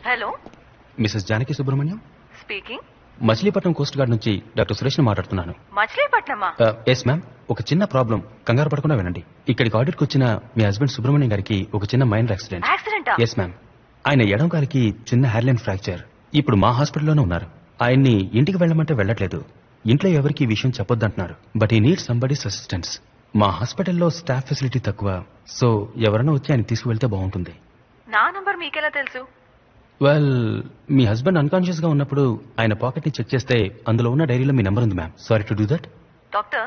Hello, Mrs Janaki Subrahmanyam speaking. Machilipatnam coast guard నుంచి doctor Suresh ని మాట్లాడుతున్నాను. మచిలీపట్నమా? Yes ma'am. ఒక చిన్న ప్రాబ్లం, కంగారు పడకుండా వినండి. ఇక్కడికి ఆడిట్కి వచ్చిన మీ హస్బెండ్ సుబ్రహ్మణ్యం గారికి ఒక చిన్న మైనర్ యాక్సిడెంట్. యాక్సిడెంటా? Yes ma'am. ఆయన ఎడం కాలికి చిన్న హెయిర్లైన్ ఫ్రాక్చర్. ఇప్పుడు మా హాస్పిటల్లోనే ఉన్నారు. ఆయన్ని ఇంటికి వెళ్ళమంటే వెళ్ళట్లేదు. ఇంట్లో ఎవరికి ఈ విషయం చెప్పొద్దంటున్నారు. బట్ ఈ నీడ్ సంబడీస్ అసిస్టెన్స్. మా హాస్పిటల్లో స్టాఫ్ ఫెసిలిటీ తక్కువ, సో ఎవరైనా వచ్చి ఆయన తీసుకువెళ్తే బాగుంటుంది. నా నంబర్ మీకెలా తెలుసు? వెల్, మీ హస్బెండ్ అన్కాన్షియస్ గా ఉన్నప్పుడు ఆయన పాకెట్ ని చెక్ చేస్తే అందులో ఉన్న డైరీలో మీ నెంబర్ ఉంది ma'am. Sorry to do that. Doctor,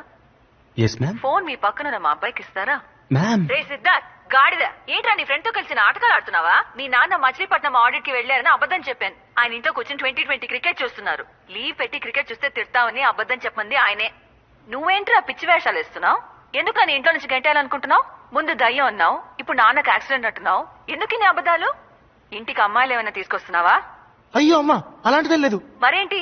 yes ma'am. Phone మీ పక్కన మా అబ్బాయికి ఇస్తారా? మ్యామ్. రే సిద్ధార్థ్, గాడిద ఏంట్రా నీ ఫ్రెండ్ తో కలిసి నాటకాలు ఆడుతున్నావా? మీ నాన్న మచిలీపట్నం ఆడిట్ కి వెళ్లారని అబద్ధం చెప్పాను. ఆయన ఇంట్లో కూర్చొని 2020 క్రికెట్ చూస్తున్నారు. లీవ్ పెట్టి క్రికెట్ చూస్తే తిడతావని అబద్ధం చెప్పండి ఆయనే. నువ్వేంట్రా పిచ్చి వేషాలు వేస్తున్నావు? ఎందుకని ఇంట్లో నుంచి గంటేయాలనుకుంటున్నావు? ముందు దయ్యం అన్నావు, ఇప్పుడు నాన్నకు యాక్సిడెంట్ అంటున్నావు. ఎందుకు నీ అబద్ధాలు? ఇంటికి అమ్మాయిలు ఏమైనా తీసుకొస్తున్నావా? అయ్యో అమ్మా, అలాంటిదేం లేదు. మరేంటి?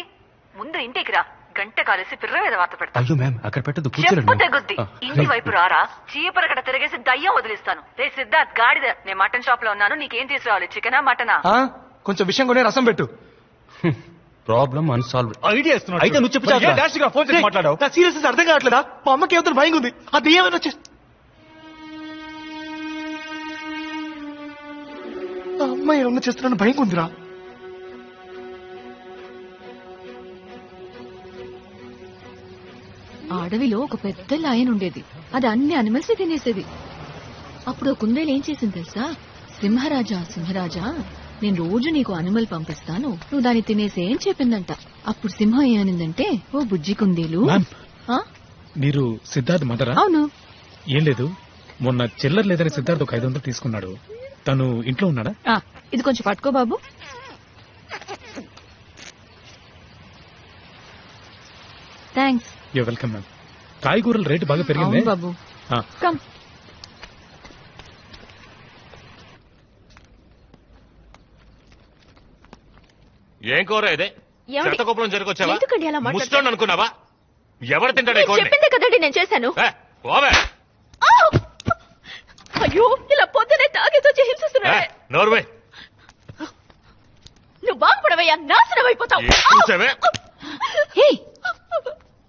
ముందు ఇంటికి రా, గంట కాలేసి పిర్ర మీద వార్త పెడతా. అయ్యో మ్యామ్, అక్కడ పెట్టదు, చెప్పు కూర్చోండి. తెగుద్ది. ఇంటి వైపు రారా, చీపరకట తిరిగేసి దయ్యం వదిలిస్తాను. రే సిద్ధార్థ్ గాడిద, నేను మటన్ షాప్ లో ఉన్నాను. నీకేం తీసుకురావాలి, చికెనా మటనా? కొంచెం విషయం కొనే రసం పెట్టు. Problem unsolved. ఐడియా ఇస్తున్నాడు. అయితే నువ్వు చెప్పు చాలు. ఫోన్ చేసి మాట్లాడావు. సీరియస్ అర్థం కావట్లేదా? మా అమ్మకి ఏమైనా భయం ఉంది. అది ఏమైనా వచ్చే అమ్మాయి ఏమన్నా చేస్తున్నా భయం ఉందిరా. అడవిలో ఒక పెద్ద లయన్ ఉండేది. అది అన్ని అనిమల్స్ తినేసేది. అప్పుడు కుందేలు ఏం చేసింది తెలుసా? సింహరాజా సింహరాజా, నేను రోజు నీకు అనిమల్ పంపిస్తాను, నువ్వు దాన్ని తినేసే అని చెప్పిందంట. అప్పుడు సింహం ఏమనిందంటే, ఓ బుజ్జి కుందేలు. మీరు సిద్ధార్థ్ మదరా? అవును. ఏం లేదు, మొన్న చిల్లర లేదని సిద్ధార్థ్ ఒక 500 తీసుకున్నాడు. తను ఇంట్లో ఉన్నాడా? ఇది కొంచెం పట్టుకో బాబు. థ్యాంక్స్. You welcome ma'am. కాయగూరల రేటు బాగా పెరిగింది బాబు. కమ్. ఏం కూర ఇదే? చెత్తకుప్పలం జరిగొచ్చావా? ఎందుకండి అలా ముస్టోన్ అనుకున్నావా? ఎవరు తింటాడు? చెప్పిందే కదండి నేను చేశాను. అయ్యో, ఇలా పొద్దునే తాగేతో హింసిస్తున్నాడే. నోర్వే, నువ్వు బాగుపడవయ్యా, నాశనం అయిపోతావు.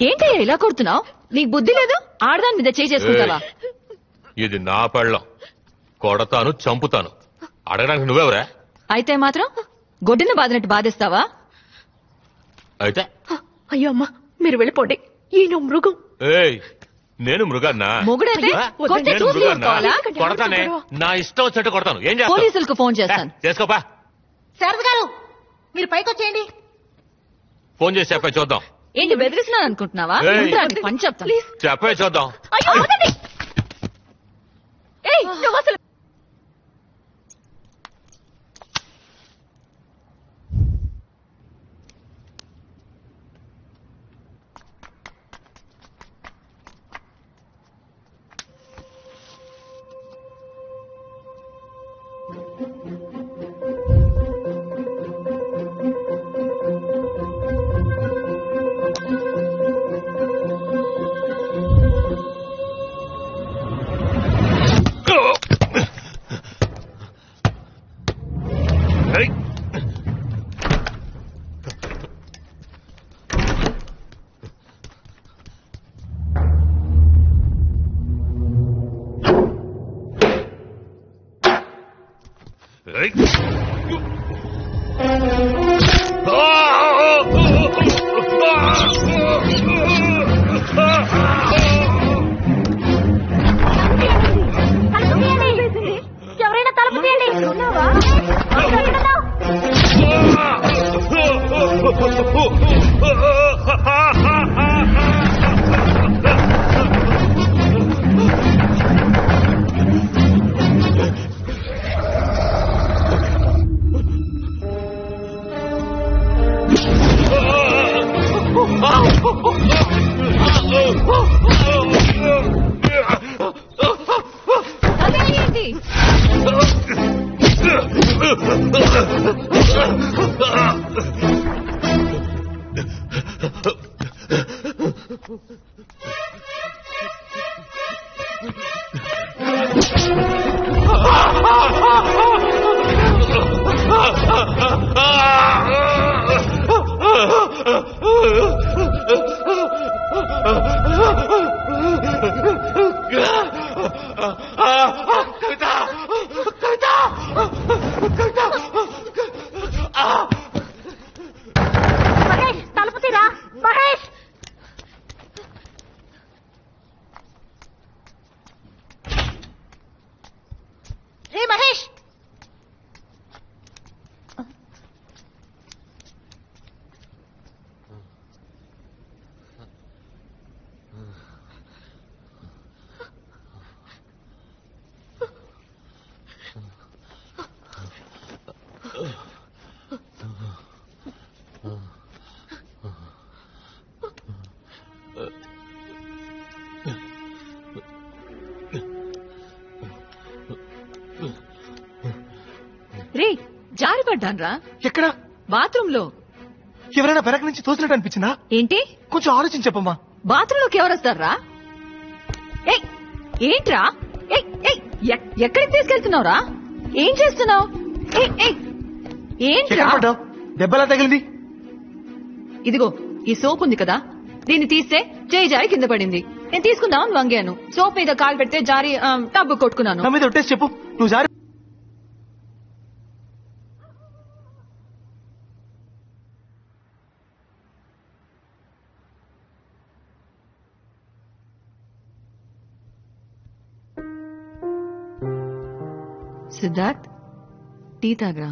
ఏంటయ్యా ఇలా కొడుతున్నావు? నీకు బుద్ధి లేదు? ఆడదాని మీద చేసుకుంటావా? ఇది నా పెళ్ళం, కొడతాను, చంపుతాను. అడగడానికి నువ్వెవరా? అయితే మాత్రం గొడ్డున బాదినట్టు బాధేస్తావా? అయితే అయ్యో అమ్మా, మీరు వెళ్ళిపోండి. ఈయన మృగం. ఏయ్, నేను మృగాన్నా? మొగుడైతే నేను మృగాన్నా? కొడతానే, నా ఇష్టం వచ్చినట్టు కొడతాను. ఏం చేస్తావు? పోలీసులకు ఫోన్ చేస్తాను. చేసుకోపా. శారద గారు, మీరు పైకి వచ్చేయండి. ఫోన్ చేసి చెప్పే చూద్దాం. ఏంటి బెదిరిస్తున్నాను అనుకుంటున్నావా? పని చెప్తాను. చెప్పే చూద్దాం. నువ్వు అసలు ఎవరైనా తలుపు తీయండి. Oh! కవిత కవిత కవిత మహేష్ తలుపు తీరా మహేష్. రే మహేష్. రే జారిపడ్డాన్రా ఎక్కడ? బాత్రూమ్ లో. ఎవరైనా వెనక నుంచి తోసినట్టు అనిపించిందా? ఏంటి కొంచెం ఆలోచించి చెప్పమ్మా. బాత్రూమ్ లోకి ఎవరొస్తారా? ఏయ్ ఏంట్రా? ఏయ్ ఏయ్ ఎక్కడికి తీసుకెళ్తున్నావురా? ఏం చేస్తున్నావు? ఏంట్రా? దెబ్బలా తగిలింది. ఇదిగో ఈ సోప్ ఉంది కదా, దీన్ని తీస్తే చేయి జారి కింద పడింది. నేను తీసుకుందామని వంగాను. సోప్ మీద కాలు పెడితే జారి టబ్బు కొట్టుకున్నాను. నా మీద ఒట్టేసి చెప్పు, నువ్వు జారి. సిద్ధార్థ్ టీ తాగరా.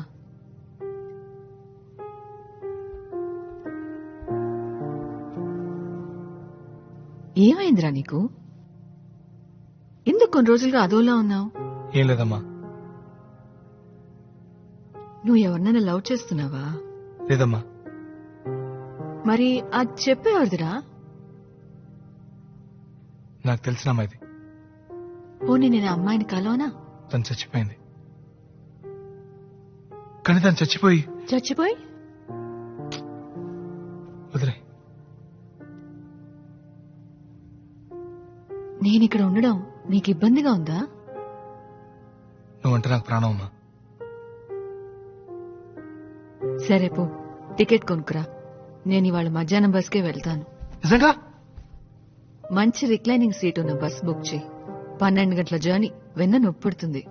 ఏమైందిరా నీకు? ఎందుకు కొన్ని రోజులుగా అదోలా ఉన్నావు? ఏం లేదమ్మా. నువ్వు ఎవరినైనా లవ్ చేస్తున్నావా? లేదమ్మా. మరి అది చెప్పేవాడిదిరా. నాకు తెలిసిన అమ్మాయిది. పోనీ నేను అమ్మాయిని కలవనా? తను చచ్చిపోయింది. కానీ తను చచ్చిపోయి వదిలే. నేనిక్కడ ఉండడం నీకు ఇబ్బందిగా ఉందా? నువ్వంటే నాకు ప్రాణం అమ్మా. సరే పో, టికెట్ కొనుక్కురా. నేను ఇవాళ మధ్యాహ్నం బస్కే వెళ్తాను. నిజంగా? మంచి రిక్లైనింగ్ సీట్ ఉన్న బస్ బుక్ చేయి. 12 గంటల జర్నీ, వెన్న నొప్పుడుతుంది.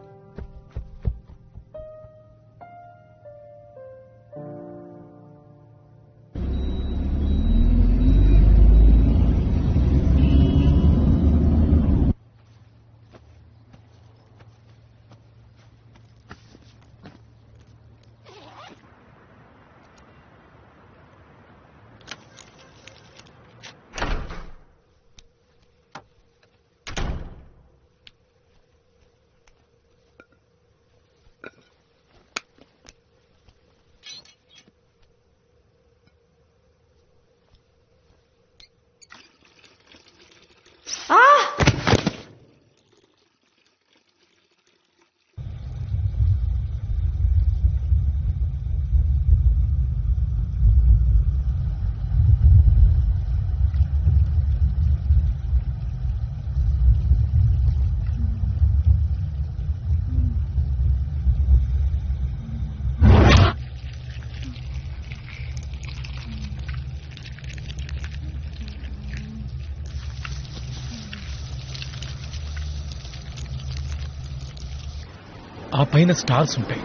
ఆ పైన స్టార్స్ ఉంటాయి,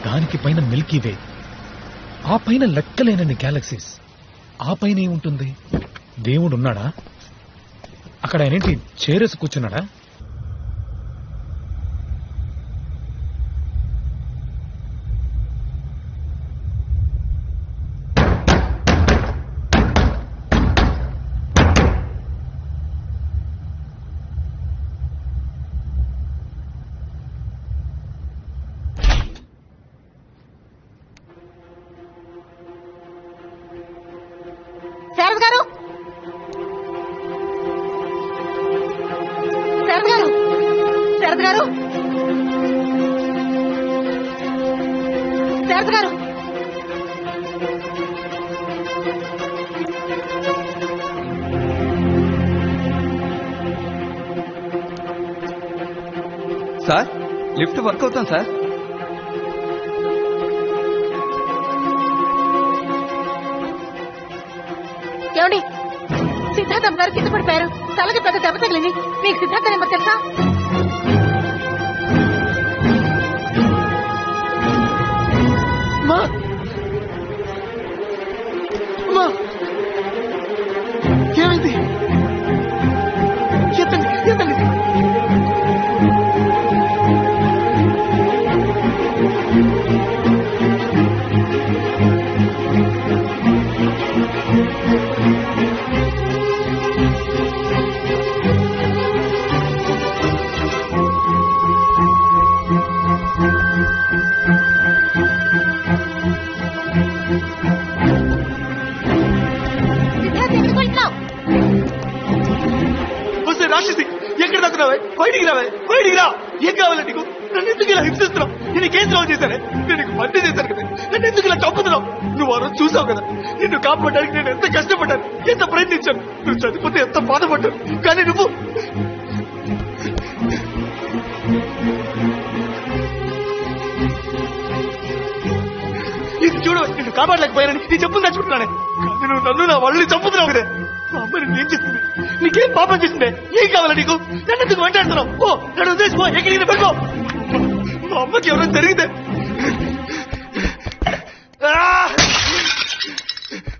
దానికి పైన మిల్కీ వే, ఆ పైన లెక్కలేనన్ని గ్యాలక్సీస్, ఆ పైన ఏముంటుంది? దేవుడు ఉన్నాడా? అక్కడ ఆయనేంటి చేరేసి కూర్చున్నాడా? శారద గారు, శారద గారు, శారద గారు, శారద గారు. సార్ లిఫ్ట్ వర్క్ అవుతాం సార్. సిద్ధార్థం గారు కింద పడిపోయారు. తలకి పెద్ద దెబ్బ తగిలింది. మీకు సిద్ధార్థ నెంబర్ తెలుసా? ఏమైంది? ఎత్తండి ఎత్తండి. రాక్షసి ఎక్కడ దక్కున్నావే? బయటికి రావే, బయటికి రా. ఏం కావాలి నీకు? నన్ను ఎందుకు ఇలా హింసిస్తున్నావు? నేను నీకేం ద్రోహం చేశానే? నేను నీకు మధ్య చేశాను కదా, నన్ను ఎందుకు ఇలా చంపుతున్నావు? నువ్వు ఆ రోజు చూసావు కదా, నిన్ను కాపాడడానికి నేను ఎంత కష్టపడ్డాను, ఎంత ప్రయత్నించాను. నువ్వు చనిపోతే ఎంత బాధపడ్డాను. కానీ నువ్వు ఇది చూడు, నిన్ను కాపాడలేకపోయానని నీ చెప్పులు తెచ్చుకుంటున్నానే. కానీ నువ్వు నన్ను నా వాళ్ళని చంపుతున్నావు కదా. మా అమ్మ నిన్ను ఏం చేస్తుంది? నీకేం పాపం చేసిందే? ఏం కావాలా నీకు? నన్ను ఎందుకు వెంటాడుతున్నావు? ఓ నన్ను ఉద్దేశిపో, ఎక్కడికి పెట్టుకో. మా అమ్మకి ఎవరైనా జరిగితే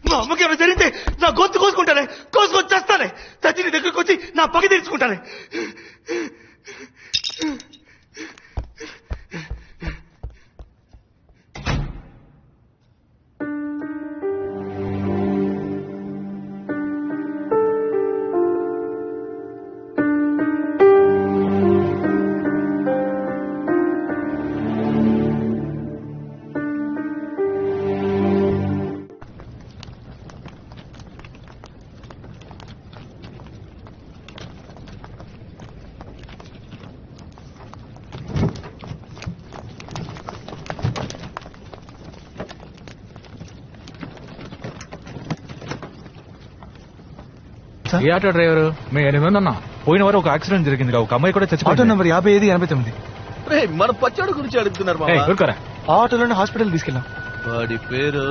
మా అమ్మకి ఎవరైనా జరిగితే నా గొంతు కోసుకుంటానే, కోసుకొని చేస్తానే. చచ్చి నీ దగ్గరకు వచ్చి నా పగ తీర్చుకుంటానే. ఏ ఆటో డ్రైవర్? మేము 8 మంది ఉన్నాం. పోయిన వారు ఒక యాక్సిడెంట్ జరిగింది. ఒక అమ్మాయి కూడా ఆటో చచ్చిపోయింది. నెంబర్ 5589. మన పచ్చడి గురించి అడుగుతున్నారు ఏయ్, మామ. ఊరుకోరా. ఆ ఆటోలోనే హాస్పిటల్ తీసుకెళ్ళాం. వాడి పేరు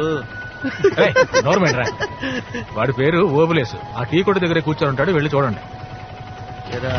ఏయ్, నోర్మల్ రా. వాడి పేరు ఓబులేసు. ఆ టీ కొట్టు దగ్గర కూర్చొని ఉంటాడు, వెళ్ళి చూడండి. ఏరా,